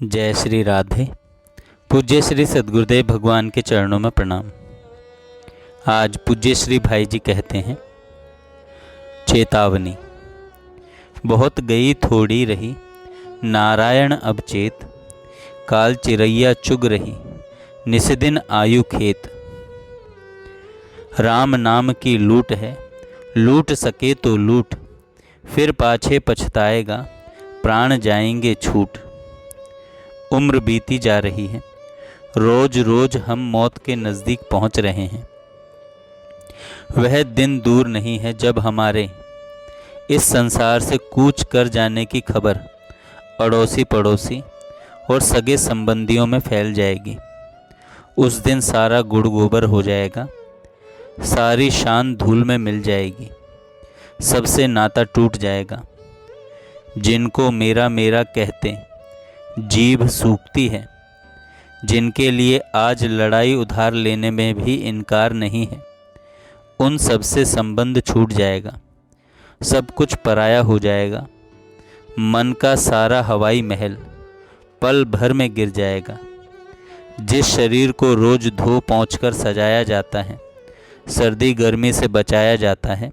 जय श्री राधे। पूज्य श्री सद्गुरुदेव भगवान के चरणों में प्रणाम। आज पूज्य श्री भाई जी कहते हैं, चेतावनी। बहुत गई थोड़ी रही, नारायण अब चेत, काल चिरैया चुग रही, निस्दिन आयु खेत। राम नाम की लूट है, लूट सके तो लूट, फिर पाछे पछताएगा, प्राण जाएंगे छूट। उम्र बीती जा रही है, रोज रोज हम मौत के नज़दीक पहुंच रहे हैं। वह दिन दूर नहीं है जब हमारे इस संसार से कूच कर जाने की खबर अड़ोसी पड़ोसी और सगे संबंधियों में फैल जाएगी। उस दिन सारा गुड़ गोबर हो जाएगा, सारी शान धूल में मिल जाएगी, सबसे नाता टूट जाएगा। जिनको मेरा मेरा कहते जीभ सूखती है, जिनके लिए आज लड़ाई उधार लेने में भी इनकार नहीं है, उन सबसे संबंध छूट जाएगा, सब कुछ पराया हो जाएगा। मन का सारा हवाई महल पल भर में गिर जाएगा। जिस शरीर को रोज धो पोंछकर सजाया जाता है, सर्दी गर्मी से बचाया जाता है,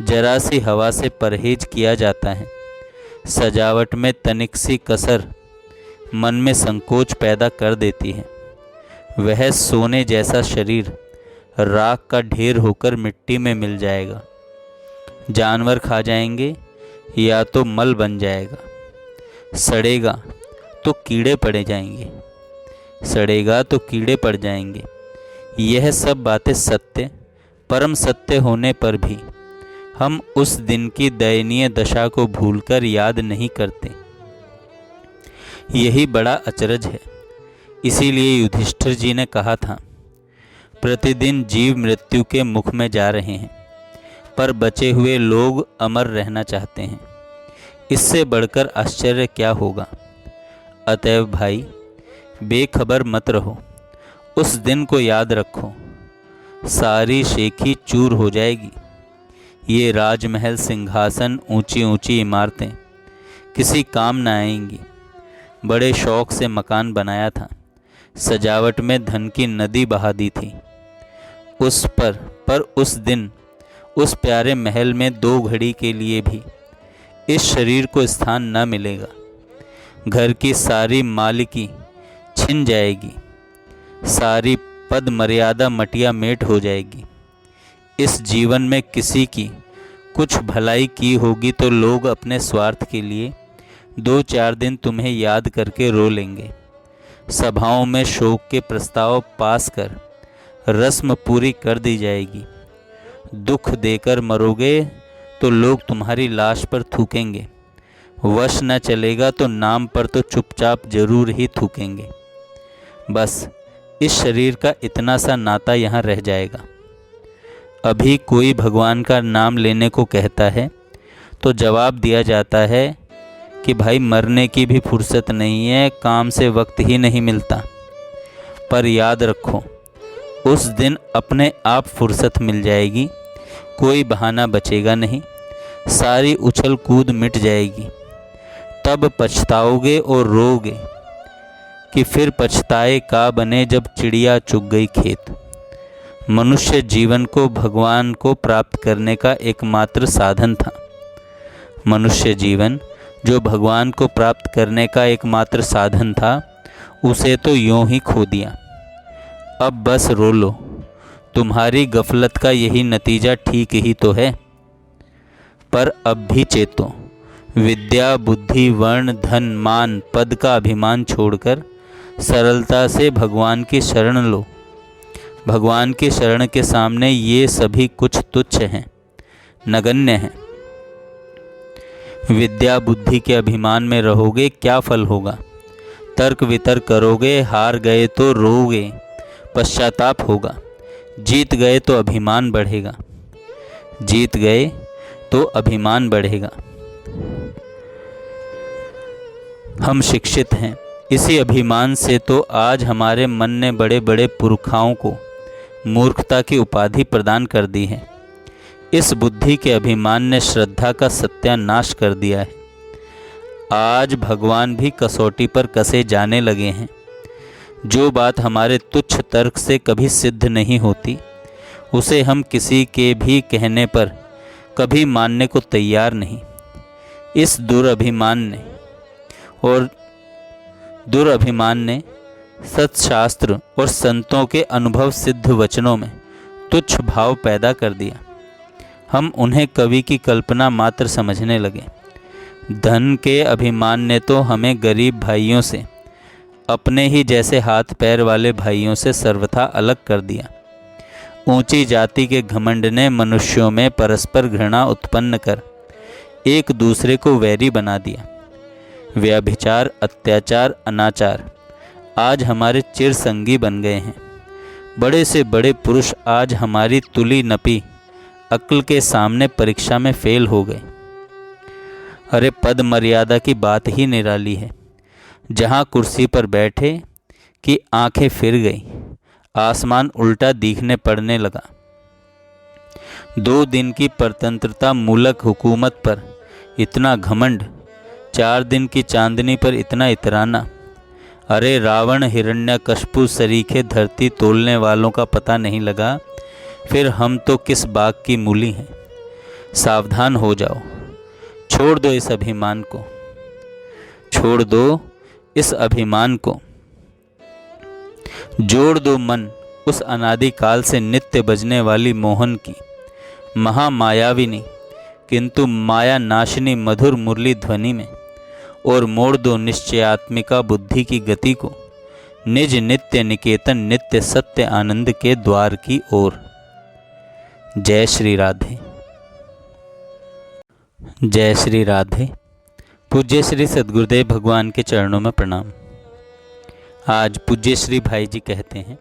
जरा सी हवा से परहेज किया जाता है, सजावट में तनिक सी कसर मन में संकोच पैदा कर देती है, वह सोने जैसा शरीर राख का ढेर होकर मिट्टी में मिल जाएगा। जानवर खा जाएंगे या तो मल बन जाएगा। सड़ेगा तो कीड़े पड़ जाएंगे, सड़ेगा तो कीड़े पड़ जाएंगे। यह सब बातें सत्य, परम सत्य होने पर भी हम उस दिन की दयनीय दशा को भूलकर याद नहीं करते। यही बड़ा अचरज है। इसीलिए युधिष्ठिर जी ने कहा था, प्रतिदिन जीव मृत्यु के मुख में जा रहे हैं, पर बचे हुए लोग अमर रहना चाहते हैं। इससे बढ़कर आश्चर्य क्या होगा। अतएव भाई, बेखबर मत रहो, उस दिन को याद रखो। सारी शेखी चूर हो जाएगी। ये राजमहल, सिंहासन, ऊंची ऊंची इमारतें किसी काम न आएंगी। बड़े शौक से मकान बनाया था, सजावट में धन की नदी बहा दी थी उस पर उस दिन उस प्यारे महल में 2 घड़ी के लिए भी इस शरीर को स्थान न मिलेगा। घर की सारी मालिकी छिन जाएगी, सारी पद मर्यादा मटिया मेट हो जाएगी। इस जीवन में किसी की कुछ भलाई की होगी तो लोग अपने स्वार्थ के लिए 2-4 दिन तुम्हें याद करके रो लेंगे। सभाओं में शोक के प्रस्ताव पास कर रस्म पूरी कर दी जाएगी। दुख देकर मरोगे तो लोग तुम्हारी लाश पर थूकेंगे। वश न चलेगा तो नाम पर तो चुपचाप जरूर ही थूकेंगे। बस इस शरीर का इतना सा नाता यहाँ रह जाएगा। अभी कोई भगवान का नाम लेने को कहता है तो जवाब दिया जाता है कि भाई, मरने की भी फुर्सत नहीं है, काम से वक्त ही नहीं मिलता। पर याद रखो, उस दिन अपने आप फुर्सत मिल जाएगी, कोई बहाना बचेगा नहीं, सारी उछल कूद मिट जाएगी। तब पछताओगे और रोगे कि फिर पछताए का बने जब चिड़िया चुग गई खेत। मनुष्य जीवन को भगवान को प्राप्त करने का एकमात्र साधन था। मनुष्य जीवन जो भगवान को प्राप्त करने का एकमात्र साधन था, उसे तो यूं ही खो दिया। अब बस रो लो, तुम्हारी गफलत का यही नतीजा ठीक ही तो है। पर अब भी चेतो, विद्या, बुद्धि, वर्ण, धन, मान, पद का अभिमान छोड़कर सरलता से भगवान की शरण लो। भगवान की शरण के सामने ये सभी कुछ तुच्छ हैं, नगण्य हैं। विद्या बुद्धि के अभिमान में रहोगे, क्या फल होगा। तर्क वितर्क करोगे, हार गए तो रोओगे, पश्चाताप होगा। जीत गए तो अभिमान बढ़ेगा, जीत गए तो अभिमान बढ़ेगा। हम शिक्षित हैं, इसी अभिमान से तो आज हमारे मन ने बड़े बड़े पुरखाओं को मूर्खता की उपाधि प्रदान कर दी है। इस बुद्धि के अभिमान ने श्रद्धा का सत्यानाश कर दिया है। आज भगवान भी कसौटी पर कसे जाने लगे हैं। जो बात हमारे तुच्छ तर्क से कभी सिद्ध नहीं होती, उसे हम किसी के भी कहने पर कभी मानने को तैयार नहीं। इस दुरभिमान ने सत्शास्त्र और संतों के अनुभव सिद्ध वचनों में तुच्छ भाव पैदा कर दिया। हम उन्हें कवि की कल्पना मात्र समझने लगे। धन के अभिमान ने तो हमें गरीब भाइयों से, अपने ही जैसे हाथ पैर वाले भाइयों से सर्वथा अलग कर दिया। ऊंची जाति के घमंड ने मनुष्यों में परस्पर घृणा उत्पन्न कर एक दूसरे को वैरी बना दिया। व्यभिचार, अत्याचार, अनाचार आज हमारे चिरसंगी बन गए हैं। बड़े से बड़े पुरुष आज हमारी तुली नपी अक्ल के सामने परीक्षा में फेल हो गए। अरे पद मर्यादा की बात ही निराली है। जहाँ कुर्सी पर बैठे कि आंखें फिर गई, आसमान उल्टा दिखने पड़ने लगा। 2 दिन की परतंत्रता मूलक हुकूमत पर इतना घमंड, 4 दिन की चांदनी पर इतना इतराना। अरे रावण हिरण्यकश्यपु सरीखे धरती तोलने वालों का पता नहीं लगा, फिर हम तो किस बाग की मूली हैं। सावधान हो जाओ, छोड़ दो इस अभिमान को, छोड़ दो इस अभिमान को। जोड़ दो मन उस अनादिकाल से नित्य बजने वाली मोहन की महामायाविनी किंतु माया नाशिनी मधुर मुरली ध्वनि में, और मोड़ दो निश्चयात्मिका बुद्धि की गति को निज नित्य निकेतन नित्य सत्य आनंद के द्वार की ओर। जय श्री राधे। जय श्री राधे। पूज्य श्री सद्गुरुदेव भगवान के चरणों में प्रणाम। आज पूज्य श्री भाई जी कहते हैं,